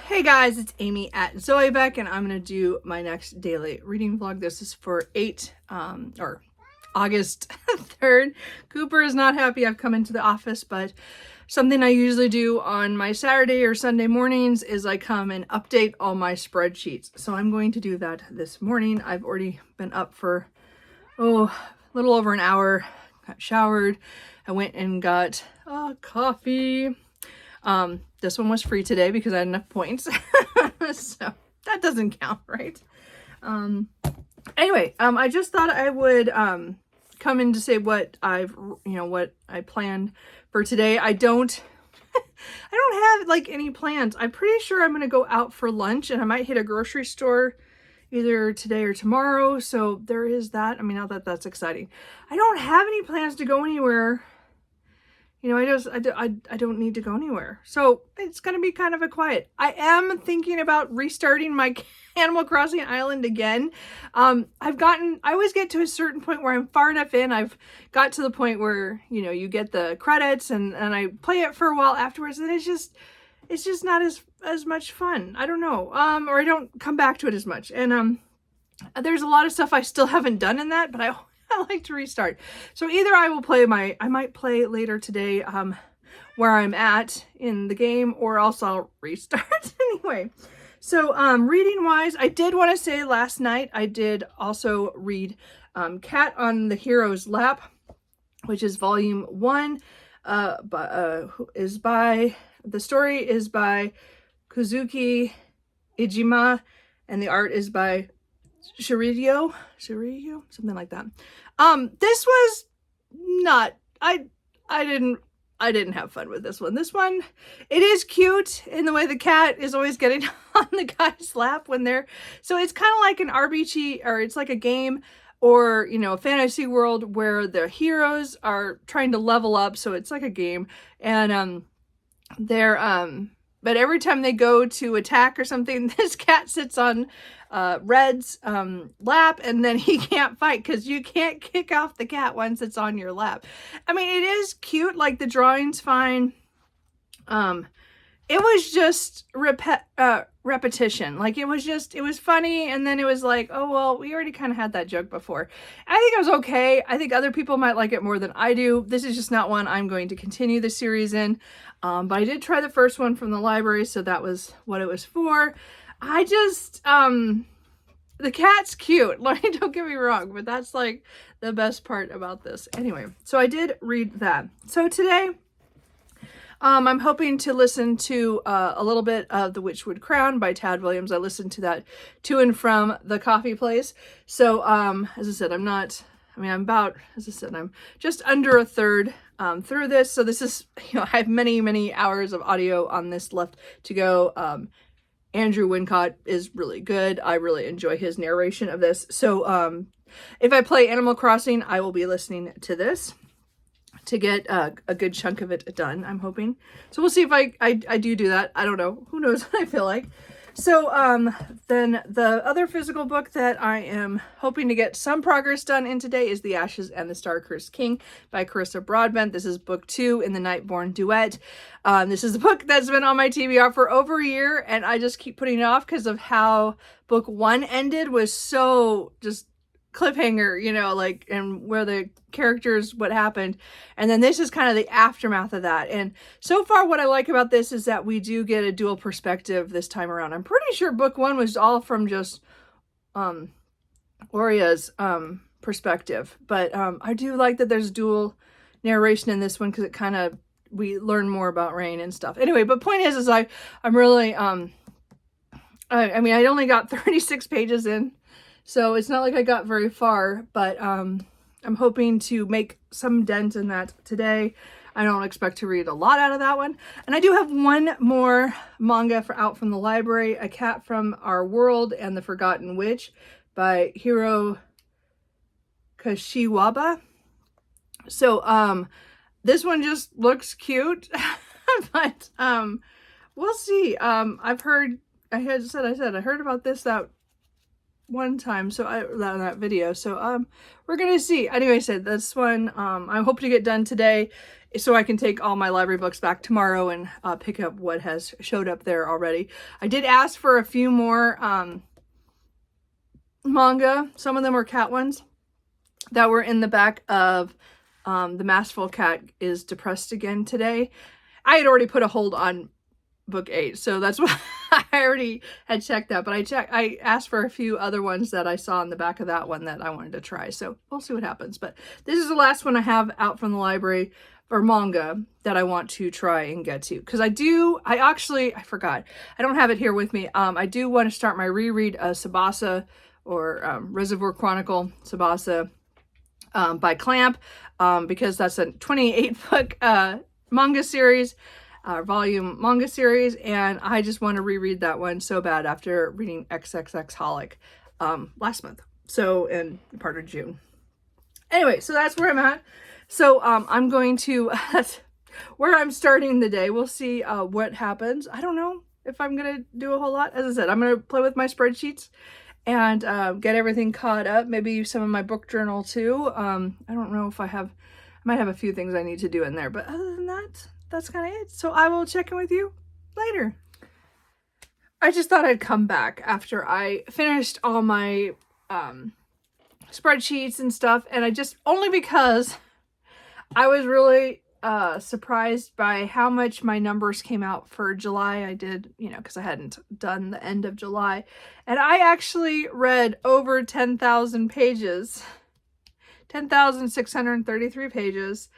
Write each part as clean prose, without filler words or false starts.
Hey guys, it's Amy at Zoe Beck, and I'm going to do my next daily reading vlog. This is for August 3rd. Cooper is not happy I've come into the office, but something I usually do on my Saturday or Sunday mornings is I come and update all my spreadsheets. So I'm going to do that this morning. I've already been up for, a little over an hour, got showered. I went and got coffee. This one was free today because I had enough points. So that doesn't count, right? Anyway, I just thought I would come in to say what what I planned for today. I don't have like any plans. I'm pretty sure I'm gonna go out for lunch and I might hit a grocery store either today or tomorrow. So there is that. I mean, not that that's exciting. I don't have any plans to go anywhere. I don't need to go anywhere. So it's going to be kind of a quiet. I am thinking about restarting my Animal Crossing Island again. I always get to a certain point where I'm far enough in. I've got to the point where, you get the credits and I play it for a while afterwards, and it's just not as much fun. I don't know. Or I don't come back to it as much. And there's a lot of stuff I still haven't done in that, but I like to restart. So either I might play later today where I'm at in the game, or else I'll restart anyway. So reading wise, I did want to say last night I did also read Cat on the Hero's Lap, which is volume 1. The story is by Kazuki Ijima, and the art is by Shirio, something like that. This was not, I didn't have fun with this one. This one, it is cute in the way the cat is always getting on the guy's lap when so it's kind of like an RPG, or it's like a game, or, a fantasy world where the heroes are trying to level up. So it's like a game, and, but every time they go to attack or something, this cat sits on Red's lap, and then he can't fight because you can't kick off the cat once it's on your lap. I mean, it is cute. Like, the drawing's fine. It was just repetition. Like, it was funny, and then it was like, oh, well, we already kind of had that joke before. I think it was okay. I think other people might like it more than I do. This is just not one I'm going to continue the series in. But I did try the first one from the library, so that was what it was for. I just, the cat's cute. Like, don't get me wrong, but that's like the best part about this. Anyway, so I did read that. So today, I'm hoping to listen to a little bit of The Witchwood Crown by Tad Williams. I listened to that to and from the coffee place. So, as I said, I'm just under a third through this. So this is, I have many, many hours of audio on this left to go. Andrew Wincott is really good. I really enjoy his narration of this. So, if I play Animal Crossing, I will be listening to this to get a good chunk of it done, I'm hoping. So we'll see if I do that. I don't know. Who knows what I feel like. So then the other physical book that I am hoping to get some progress done in today is The Ashes and the Star-Cursed King by Carissa Broadbent. This is book 2 in the Nightborn duet. This is a book that's been on my TBR for over a year, and I just keep putting it off because of how book 1 ended. Was so just cliffhanger, and where the characters, what happened, and then this is kind of the aftermath of that. And so far what I like about this is that we do get a dual perspective this time around. I'm pretty sure book 1 was all from just Oria's perspective, but I do like that there's dual narration in this one, because it kind of, we learn more about Rain and stuff. Anyway, but point is I'm really I only got 36 pages in, so it's not like I got very far, but I'm hoping to make some dent in that today. I don't expect to read a lot out of that one. And I do have one more manga out from the library, A Cat from Our World and the Forgotten Witch by Hiro Kashiwaba. So this one just looks cute, but we'll see. I heard about this, that one time, so that video. So we're gonna see. Anyway, I said this one I hope to get done today, so I can take all my library books back tomorrow and pick up what has showed up there already. I did ask for a few more manga. Some of them were cat ones that were in the back of The Masterful Cat is Depressed Again today. I had already put a hold on book 8, so that's why I already had checked that, but I asked for a few other ones that I saw in the back of that one that I wanted to try, so we'll see what happens. But this is the last one I have out from the library for manga that I want to try and get to, because I forgot, I don't have it here with me. I do want to start my reread of Tsubasa, or Reservoir Chronicle Tsubasa, by Clamp, because that's a 28 book manga series, volume manga series, and I just want to reread that one so bad after reading XXXholic last month, so in part of June. Anyway, so that's where I'm at. So I'm going to that's where I'm starting the day. We'll see what happens. I don't know if I'm gonna do a whole lot. As I said, I'm gonna play with my spreadsheets and get everything caught up. Maybe some of my book journal too. I don't know if I might have a few things I need to do in there, but other than that, that's kind of it. So I will check in with you later. I just thought I'd come back after I finished all my spreadsheets and stuff, and only because I was really surprised by how much my numbers came out for July. I did, because I hadn't done the end of July, and I actually read over 10,000 pages, 10,633 pages.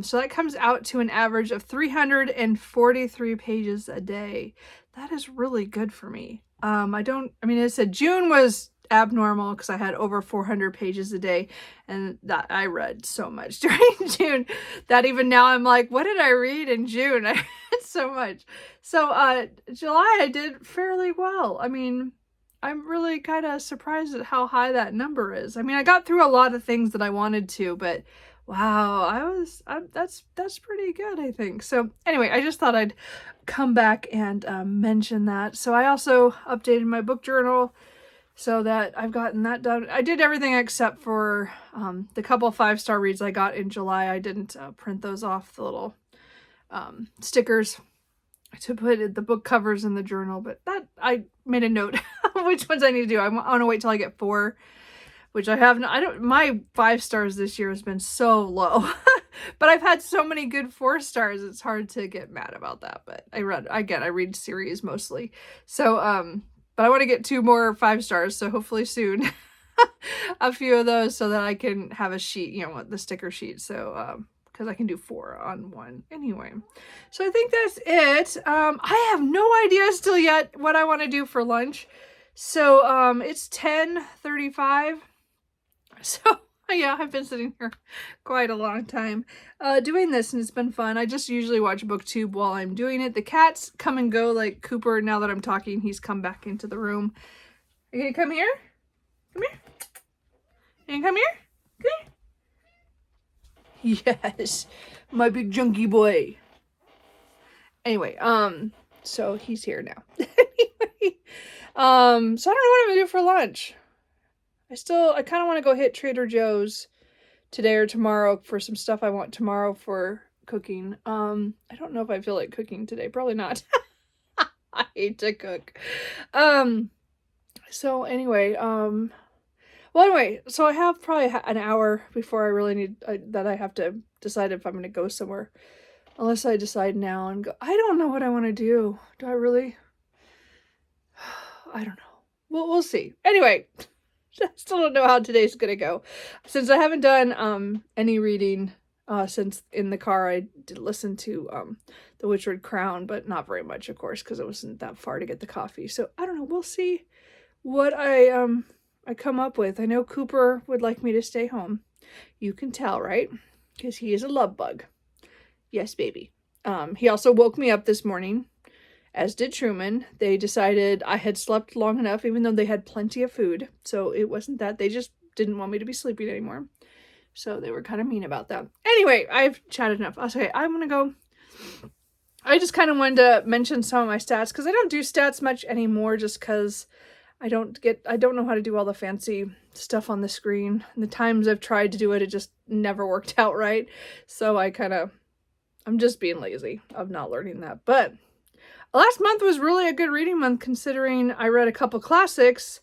So that comes out to an average of 343 pages a day. That is really good for me. I said June was abnormal because I had over 400 pages a day, and that I read so much during June that even now I'm like, what did I read in June? I read so much. So July I did fairly well. I'm really kind of surprised at how high that number is. I got through a lot of things that I wanted to, but wow, that's pretty good, I think. So anyway, I just thought I'd come back and mention that. So I also updated my book journal so that I've gotten that done. I did everything except for the couple 5-star reads I got in July. I didn't print those off, the little stickers to put the book covers in the journal, but that I made a note of which ones I need to do. I want to wait till I get 4, which I have. My 5 stars this year has been so low, but I've had so many good 4 stars. It's hard to get mad about that. But I read series mostly. So, but I want to get 2 more 5 stars. So hopefully soon, a few of those so that I can have a sheet, the sticker sheet. So, because I can do 4 on one anyway. So I think that's it. I have no idea still yet what I want to do for lunch. So, it's 10:35. So, yeah, I've been sitting here quite a long time doing this, and it's been fun. I just usually watch BookTube while I'm doing it. The cats come and go, like Cooper. Now that I'm talking, he's come back into the room. Are you gonna come here? Come here. You gonna come here? Come here. Yes, my big junkie boy. Anyway, so he's here now. Anyway, so I don't know what I'm gonna do for lunch. I kind of want to go hit Trader Joe's today or tomorrow for some stuff I want tomorrow for cooking. I don't know if I feel like cooking today. Probably not. I hate to cook. So anyway, so I have probably an hour before I really that I have to decide if I'm going to go somewhere. Unless I decide now and go. I don't know what I want to do. Do I really? I don't know. We'll see. Anyway. I still don't know how today's gonna go. Since I haven't done any reading since in the car, I did listen to The Witchwood Crown, but not very much, of course, because it wasn't that far to get the coffee. So I don't know. We'll see what I come up with. I know Cooper would like me to stay home. You can tell, right? Because he is a love bug. Yes, baby. He also woke me up this morning, as did Truman. They decided I had slept long enough, even though they had plenty of food. So it wasn't that. They just didn't want me to be sleeping anymore. So they were kind of mean about that. Anyway, I've chatted enough. Okay, I'm going to go. I just kind of wanted to mention some of my stats, because I don't do stats much anymore, just because I don't know how to do all the fancy stuff on the screen. The times I've tried to do it, it just never worked out right. So I'm just being lazy of not learning that. But last month was really a good reading month, considering I read a couple classics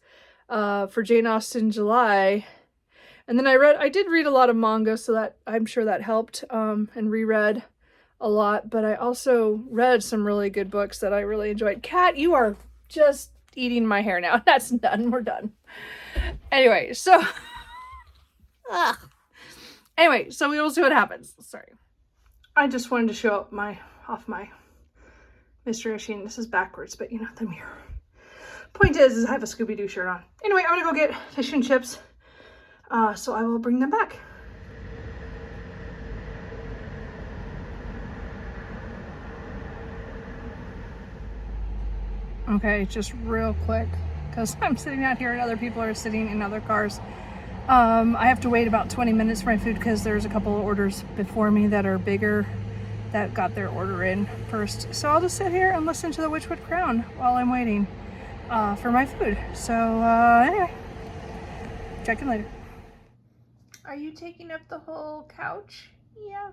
for Jane Austen July. And then I did read a lot of manga, so that I'm sure that helped, and reread a lot. But I also read some really good books that I really enjoyed. Kat, you are just eating my hair now. That's done. We're done. Anyway, so anyway, so we will see what happens. Sorry. I just wanted to show up off my mystery machine. This is backwards, but you know, the mirror. Point is I have a Scooby-Doo shirt on. Anyway, I'm gonna go get fish and chips. So I will bring them back. Okay, just real quick, because I'm sitting out here and other people are sitting in other cars. I have to wait about 20 minutes for my food because there's a couple of orders before me that are bigger that got their order in first. So I'll just sit here and listen to the Witchwood Crown while I'm waiting for my food. So anyway, check in later. Are you taking up the whole couch? Yeah.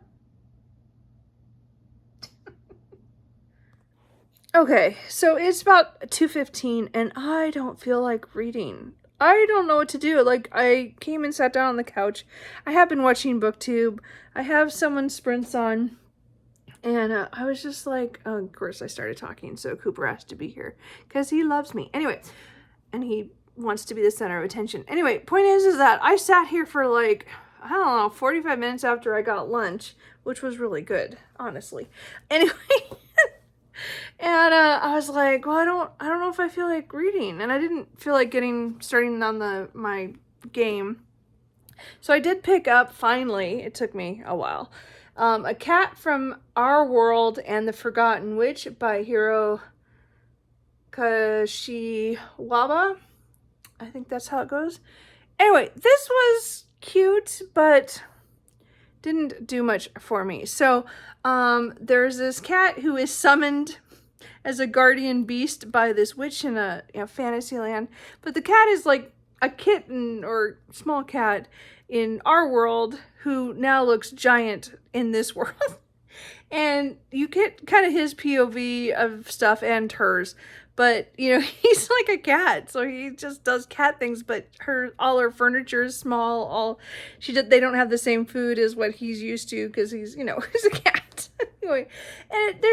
Okay, so it's about 2:15 and I don't feel like reading. I don't know what to do. Like, I came and sat down on the couch. I have been watching BookTube. I have someone's sprints on. And I was just like, oh, of course I started talking, so Cooper has to be here because he loves me. Anyway, and he wants to be the center of attention. Anyway, point is that I sat here for like, I don't know, 45 minutes after I got lunch, which was really good, honestly. Anyway, and I was like, well, I don't know if I feel like reading, and I didn't feel like starting on my game. So I did pick up, finally, it took me a while, A Cat from Our World and the Forgotten Witch by Hiro Kashiwaba. I think that's how it goes. Anyway, this was cute, but didn't do much for me. So there's this cat who is summoned as a guardian beast by this witch in a fantasy land. But the cat is like a kitten or small cat in our world who now looks giant in this world. And you get kind of his POV of stuff and hers. But, you know, he's like a cat, so he just does cat things, but all her furniture is small, they don't have the same food as what he's used to, because he's, you know, he's a cat. Anyway, and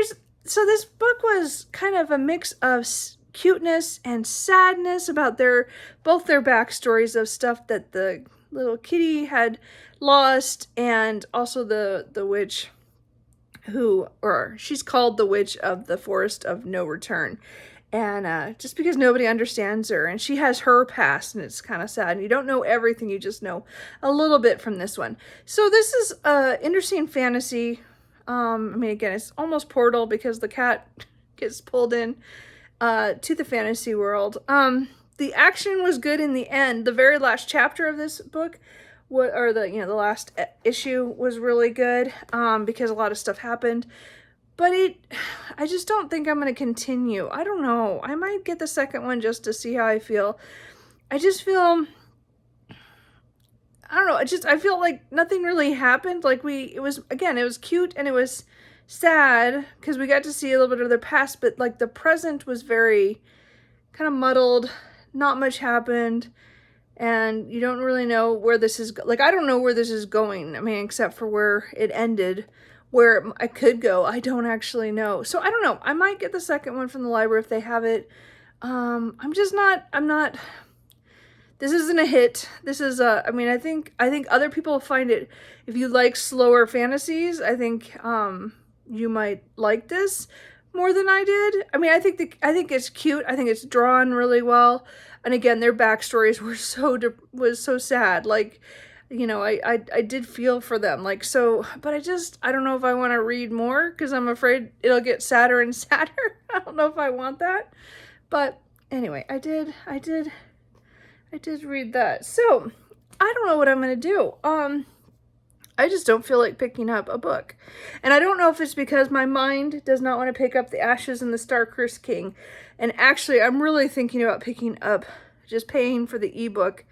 so this book was kind of a mix of cuteness and sadness about both their backstories of stuff that the little kitty had lost, and also the witch she's called the Witch of the Forest of No Return. And just because nobody understands her, and she has her past, and it's kind of sad. And you don't know everything, you just know a little bit from this one. So this is interesting fantasy. I mean, again, it's almost Portal because the cat gets pulled in to the fantasy world. The action was good in the end. The very last chapter of this book, the last issue was really good because a lot of stuff happened. But I just don't think I'm going to continue. I don't know. I might get the second one just to see how I feel. I just feel, I don't know. I feel like nothing really happened. Like it was cute and it was sad because we got to see a little bit of their past, but like the present was very kind of muddled. Not much happened. And you don't really know where this is, like, I don't know where this is going. I mean, except for where it ended. Where I could go, I don't actually know. So I don't know. I might get the second one from the library if they have it. I'm not, this isn't a hit. This is I mean, I think other people find it, if you like slower fantasies, I think you might like this more than I did. I mean, I think it's cute. I think it's drawn really well. And again, their backstories was so sad. Like, you know, I did feel for them, like, so, but I don't know if I want to read more, because I'm afraid it'll get sadder and sadder. I don't know if I want that, but anyway, I did read that, so, I don't know what I'm going to do. I just don't feel like picking up a book. And I don't know if it's because my mind does not want to pick up The Ashes and the Star-Cursed King. And actually, I'm really thinking about picking up, just paying for the ebook,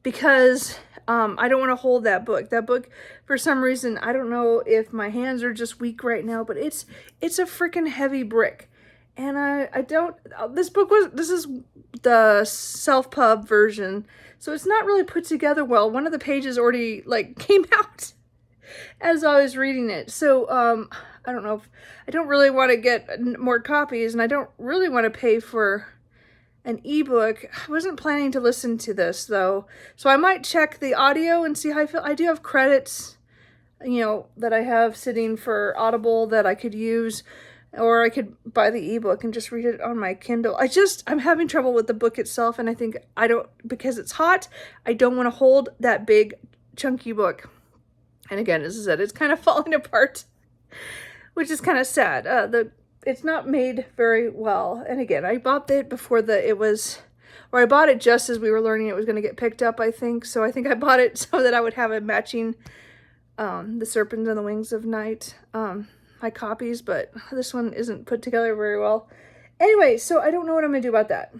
because I don't want to hold that book. That book, for some reason, I don't know if my hands are just weak right now, but it's a freaking heavy brick. And I don't, this is the self-pub version, so it's not really put together well. One of the pages already, like, came out as I was reading it. So, I don't know if, I don't really want to get more copies, and I don't really want to pay for an ebook. I wasn't planning to listen to this, though, so I might check the audio and see how I feel. I do have credits, you know, that I have sitting for Audible that I could use, or I could buy the ebook and just read it on my Kindle. I'm having trouble with the book itself, and I think because it's hot, I don't want to hold that big, chunky book. And again, as I said, it's kind of falling apart, which is kind of sad. It's not made very well. And again, I bought it before I bought it just as we were learning it was going to get picked up, I think. So I think I bought it so that I would have a matching, The Serpent and the Wings of Night, my copies, but this one isn't put together very well. Anyway, so I don't know what I'm gonna do about that.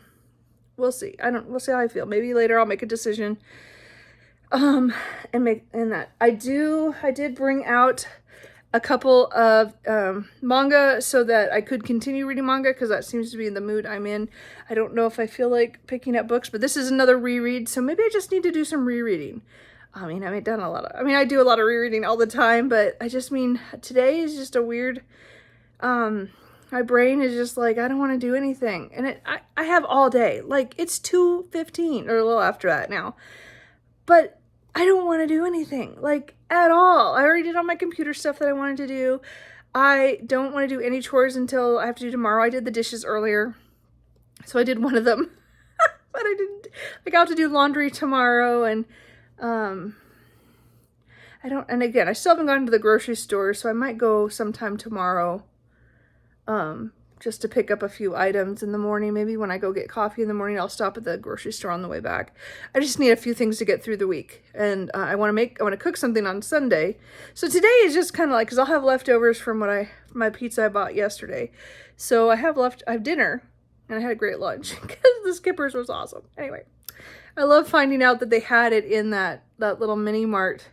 We'll see. We'll see how I feel. Maybe later I'll make a decision. And that. I did bring out a couple of manga so that I could continue reading manga, because that seems to be the mood I'm in. I don't know if I feel like picking up books, but this is another reread, so maybe I just need to do some rereading. I mean, I do a lot of rereading all the time, but I just mean, today is just a weird, my brain is just like, I don't want to do anything. And I have all day. Like, it's 2:15 or a little after that now. But I don't want to do anything, like, at all. I already did all my computer stuff that I wanted to do. I don't want to do any chores until I have to do tomorrow. I did the dishes earlier, so I did one of them. But I didn't, like, I'll have to do laundry tomorrow, and and again, I still haven't gone to the grocery store, so I might go sometime tomorrow, just to pick up a few items in the morning. Maybe when I go get coffee in the morning, I'll stop at the grocery store on the way back. I just need a few things to get through the week, and I want to cook something on Sunday. So today is just kind of like, because I'll have leftovers from my pizza I bought yesterday. So I have dinner, and I had a great lunch because the Skipper's was awesome. Anyway, I love finding out that they had it in that little mini mart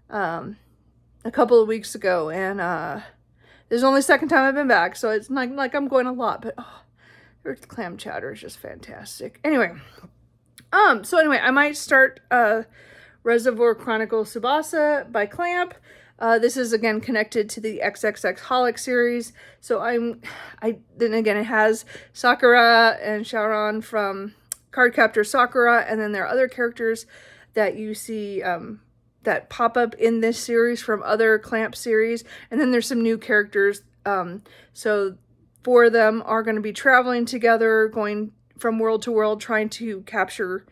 a couple of weeks ago, and this is only the second time I've been back, so it's not like I'm going a lot, but their clam chowder is just fantastic. Anyway, I might start Reservoir Chronicles Tsubasa by Clamp. This is again connected to the XXXholic series, so then again it has Sakura and Shaoran from Cardcaptor Sakura, and then there are other characters that you see that pop up in this series from other Clamp series, and then there's some new characters. So 4 of them are going to be traveling together, going from world to world, trying to capture,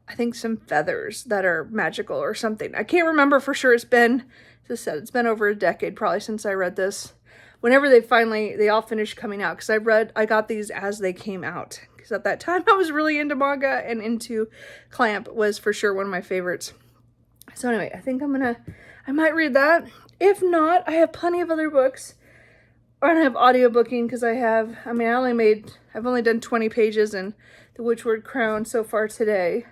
I think, some feathers that are magical or something. I can't remember for sure. It's been, as I said, it's been over a decade probably since I read this. Whenever they all finished coming out, because I got these as they came out. Because at that time I was really into manga, and into Clamp was for sure one of my favorites. So anyway, I think I might read that. If not, I have plenty of other books. Or I have audiobooking, because I've only done 20 pages in The Witchward Crown so far today.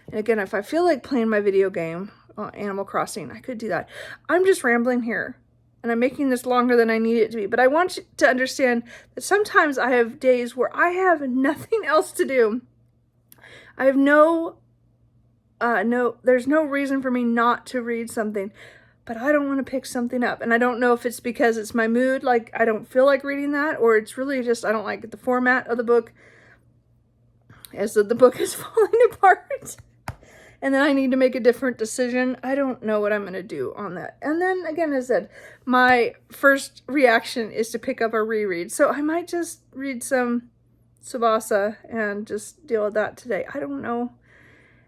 And again, if I feel like playing my video game, Animal Crossing, I could do that. I'm just rambling here, and I'm making this longer than I need it to be. But I want you to understand that sometimes I have days where I have nothing else to do. I have there's no reason for me not to read something, but I don't want to pick something up. And I don't know if it's because it's my mood, like I don't feel like reading that, or it's really just I don't like the format of the book, as the book is falling apart. And then I need to make a different decision. I don't know what I'm going to do on that. And then again, as I said, my first reaction is to pick up a reread. So I might just read some Tsubasa and just deal with that today. I don't know.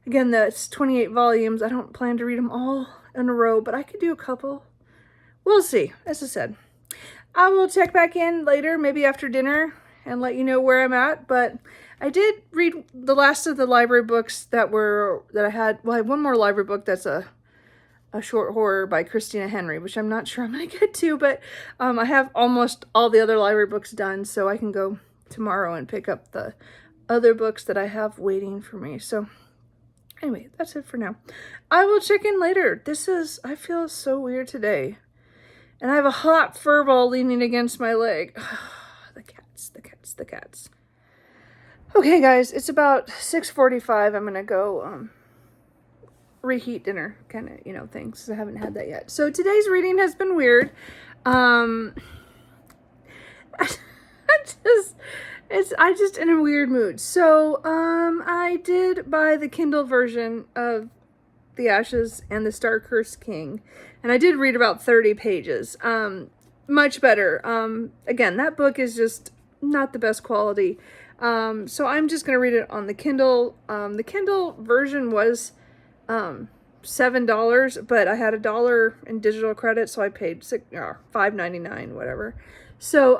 Again, that's 28 volumes. I don't plan to read them all in a row, but I could do a couple. We'll see. As I said, I will check back in later, maybe after dinner, and let you know where I'm at. But I did read the last of the library books that I had. Well, I have one more library book that's a a short horror by Christina Henry, which I'm not sure I'm going to get to, but I have almost all the other library books done, so I can go tomorrow and pick up the other books that I have waiting for me. So anyway, that's it for now. I will check in later. I feel so weird today. And I have a hot fur ball leaning against my leg. The cats, the cats, the cats. Okay, guys, it's about 6:45. I'm going to go reheat dinner kind of, thing, because I haven't had that yet. So today's reading has been weird. I'm just in a weird mood. So I did buy the Kindle version of The Ashes and the Star-Cursed King, and I did read about 30 pages. Much better. Again, that book is just not the best quality. So I'm just gonna read it on the Kindle. The Kindle version was $7, but I had $1 in digital credit, so I paid $5.99, whatever. So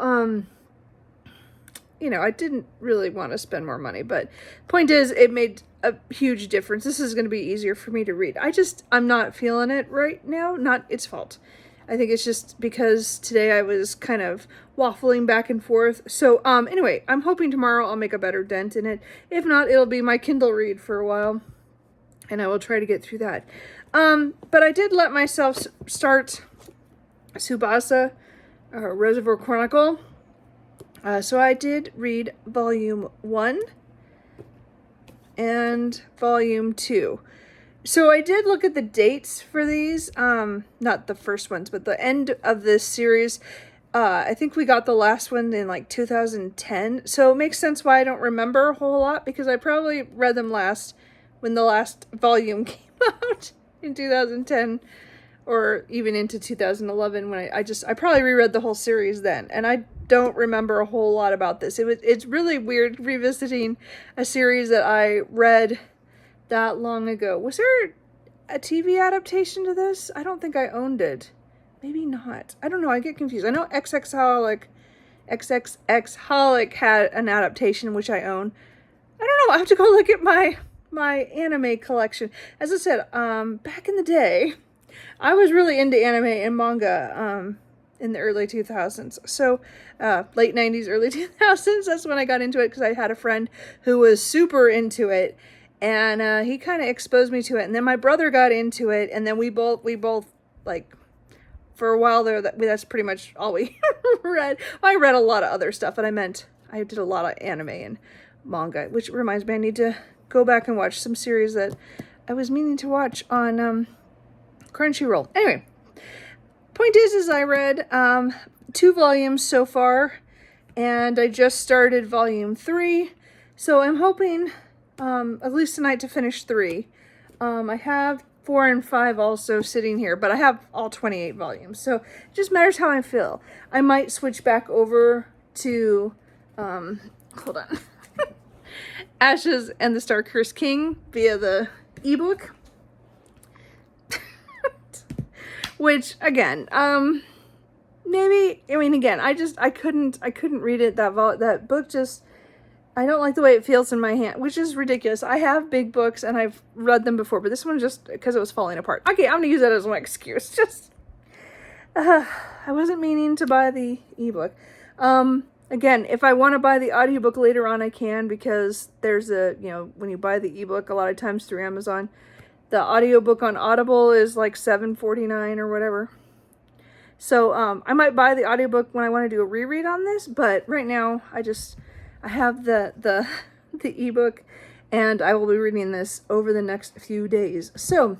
I didn't really want to spend more money, but point is, it made a huge difference. This is going to be easier for me to read. I'm not feeling it right now. Not its fault. I think it's just because today I was kind of waffling back and forth. So anyway, I'm hoping tomorrow I'll make a better dent in it. If not, it'll be my Kindle read for a while, and I will try to get through that. But I did let myself start Tsubasa, Reservoir Chronicle. So I did read volume 1 and volume 2. So I did look at the dates for these, not the first ones, but the end of this series. I think we got the last one in like 2010. So it makes sense why I don't remember a whole lot, because I probably read them last when the last volume came out in 2010 or even into 2011 when I probably reread the whole series then, and I don't remember a whole lot about this. It's really weird revisiting a series that I read that long ago. Was there a TV adaptation to this? I don't think I owned it. Maybe not. I don't know. I get confused. I know XXX Holic had an adaptation, which I own. I don't know. I have to go look at my anime collection. As I said, back in the day, I was really into anime and manga in the early 2000s. So late 90s, early 2000s, that's when I got into it, because I had a friend who was super into it, and he kind of exposed me to it. And then my brother got into it, and then we both like, for a while there, that's pretty much all we read. Well, I read a lot of other stuff, but I did a lot of anime and manga, which reminds me, I need to go back and watch some series that I was meaning to watch on Crunchyroll. Anyway, point is I read 2 volumes so far, and I just started volume 3, so I'm hoping at least tonight to finish 3. I have 4 and 5 also sitting here, but I have all 28 volumes, so it just matters how I feel. I might switch back over to hold on. Ashes and the Star-Cursed King via the ebook. Which, again, maybe, I mean, again, I couldn't read it. That book just, I don't like the way it feels in my hand, which is ridiculous. I have big books and I've read them before, but this one just, because it was falling apart. Okay, I'm gonna use that as my excuse. Just, I wasn't meaning to buy the ebook. Again, if I want to buy the audiobook later on, I can, because there's when you buy the ebook, a lot of times through Amazon, the audiobook on Audible is like $7.49 or whatever. So I might buy the audiobook when I want to do a reread on this, but right now I have the ebook, and I will be reading this over the next few days. So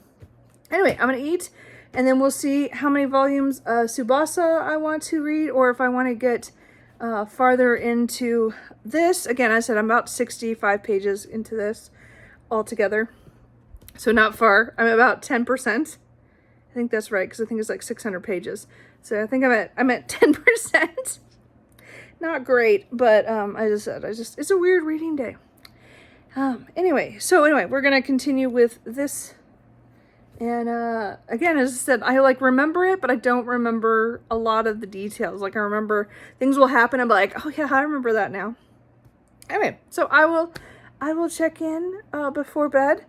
anyway, I'm going to eat, and then we'll see how many volumes Tsubasa I want to read, or if I want to get farther into this. Again, I said I'm about 65 pages into this altogether. So not far. I'm about 10%. I think that's right, because I think it's like 600 pages. So I think I'm at 10%. Not great, but it's a weird reading day. Anyway, we're gonna continue with this. And again, as I said, I remember it, but I don't remember a lot of the details. Like, I remember things will happen, I'm like, oh yeah, I remember that now. Anyway, so I will check in before bed.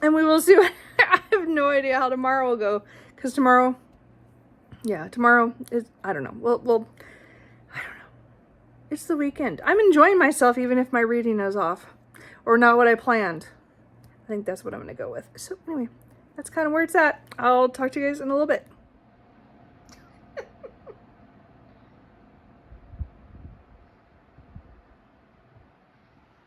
And we will see what, I have no idea how tomorrow will go. Because tomorrow is, I don't know. Well, I don't know. It's the weekend. I'm enjoying myself even if my reading is off. Or not what I planned. I think that's what I'm going to go with. So anyway, that's kind of where it's at. I'll talk to you guys in a little bit.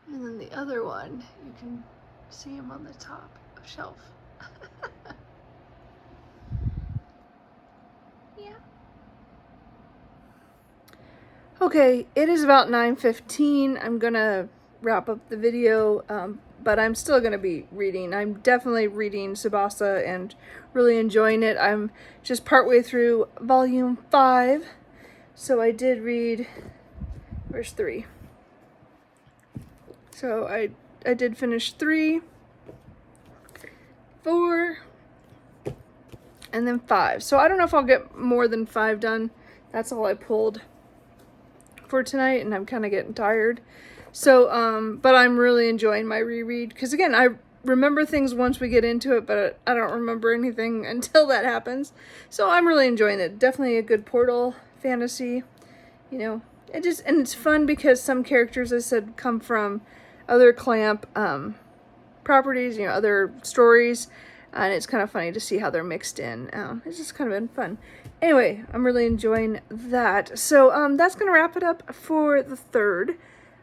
And then the other one, you can see him on the top of shelf. Yeah. Okay, it is about 9:15. I'm gonna wrap up the video, but I'm still gonna be reading. I'm definitely reading Tsubasa and really enjoying it. I'm just partway through volume 5, so I did read, where's 3? So I did finish 3, 4, and then 5. So I don't know if I'll get more than 5 done. That's all I pulled for tonight, and I'm kind of getting tired. So, but I'm really enjoying my reread, because again, I remember things once we get into it, but I don't remember anything until that happens. So I'm really enjoying it. Definitely a good portal fantasy, you know. And it's fun because some characters, I said, come from other Clamp properties, you know, other stories, and it's kind of funny to see how they're mixed in. It's just kind of been fun. Anyway, I'm really enjoying that. So that's gonna wrap it up for the 3rd.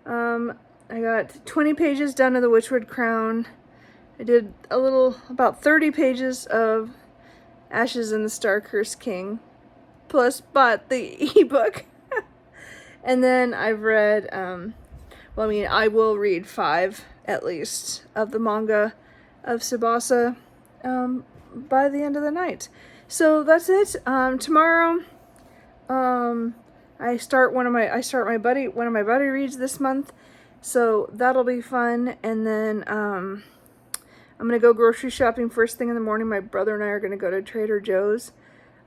I got 20 pages done of the Witchwood Crown. I did about 30 pages of Ashes in the Star-Cursed King, plus bought the ebook. And then I've read, well, I mean, I will read 5 at least of the manga of Tsubasa by the end of the night. So that's it. Tomorrow, I start one of my buddy reads this month, so that'll be fun. And then I'm gonna go grocery shopping first thing in the morning. My brother and I are gonna go to Trader Joe's.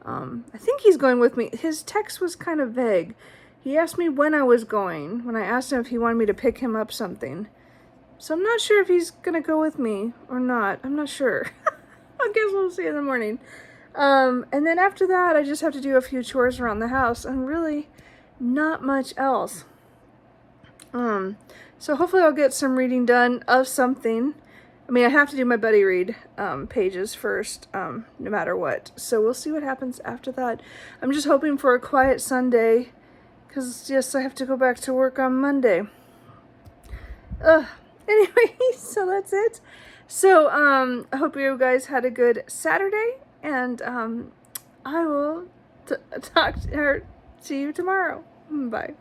I think he's going with me. His text was kind of vague. He asked me when I was going, when I asked him if he wanted me to pick him up something. So I'm not sure if he's gonna go with me or not. I'm not sure. I guess we'll see in the morning. And then after that, I just have to do a few chores around the house and really not much else. So hopefully I'll get some reading done of something. I mean, I have to do my buddy read pages first, no matter what. So we'll see what happens after that. I'm just hoping for a quiet Sunday, because yes, I have to go back to work on Monday. Anyway, so that's it. So I hope you guys had a good Saturday, and I will talk to you tomorrow. Bye.